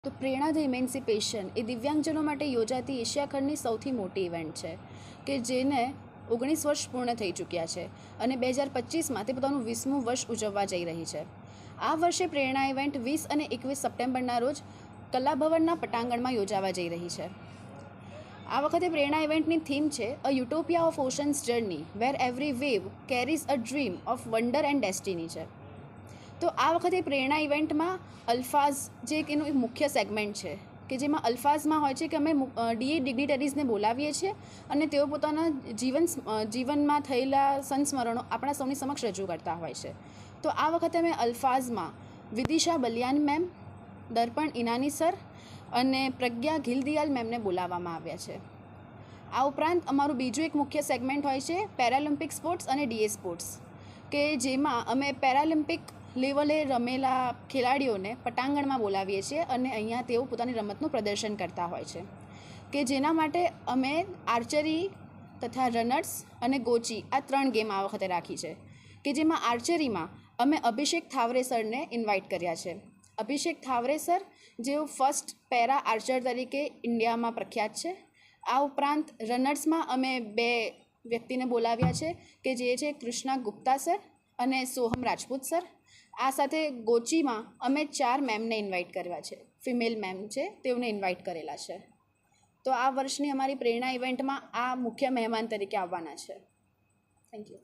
તો પ્રેરણા ધ ઇમેન્સિપેશન એ દિવ્યાંગજનો માટે યોજાતી એશિયા ખંડની સૌથી મોટી ઇવેન્ટ છે કે જેને 19 વર્ષ પૂર્ણ થઈ ચૂક્યા છે અને 2025માં તે પોતાનું 20મું વર્ષ ઉજવવા જઈ રહી છે. આ વર્ષે પ્રેરણા ઇવેન્ટ 20 અને 21 સપ્ટેમ્બરના રોજ કલાભવનના પટાંગણમાં યોજાવા જઈ રહી છે. આ વખતે પ્રેરણા ઇવેન્ટની થીમ છે a utopia of oceans journey where every wave carries a dream of wonder and destiny છે. તો આ વખતે પ્રેરણા ઇવેન્ટમાં અલ્ફાઝ જે એક એનું એક મુખ્ય સેગમેન્ટ છે કે જેમાં અલ્ફાઝમાં હોય છે કે અમે ડીએ ડિગ્નિટરીઝને બોલાવીએ છીએ અને તેઓ પોતાના જીવનમાં થયેલા સંસ્મરણો આપણા સૌની સમક્ષ રજૂ કરતા હોય છે. તો આ વખતે અમે અલ્ફાઝમાં વિદિશા બલિયાન મેમ, દર્પણ ઇનાની સર અને પ્રજ્ઞા ઘિલદિયાલ મેમને બોલાવવામાં આવ્યા છે. આ ઉપરાંત અમારું બીજું એક મુખ્ય સેગમેન્ટ હોય છે પેરાલિમ્પિક સ્પોર્ટ્સ અને ડીએ સ્પોર્ટ્સ કે જેમાં અમે પેરાલિમ્પિક લેવલે રમેલા ખેલાડીઓને પટાંગણમાં બોલાવીએ છીએ અને અહીંયા તેઓ પોતાની રમતનું પ્રદર્શન કરતા હોય છે કે જેના માટે અમે આર્ચરી તથા રનર્સ અને ગોચી આ 3 ગેમ આ વખતે રાખી છે કે જેમાં આર્ચરીમાં અમે અભિષેક થાવરે સરને ઇન્વાઇટ કર્યા છે. અભિષેક થાવરે સર જેઓ ફર્સ્ટ પેરા આર્ચર તરીકે ઇન્ડિયામાં પ્રખ્યાત છે. આ ઉપરાંત રનર્સમાં અમે 2 વ્યક્તિને બોલાવ્યા છે કે જે છે કૃષ્ણા ગુપ્તા સર અને સોહમ રાજપૂત સર. આ સાથે ગોચીમાં અમે 4 મેમને ઇન્વાઇટ કર્યા છે, ફિમેલ મેમ છે તેઓને ઇન્વાઇટ કરેલા છે. તો આ વર્ષની અમારી પ્રેરણા ઇવેન્ટમાં આ મુખ્ય મહેમાન તરીકે આવવાના છે. Thank you.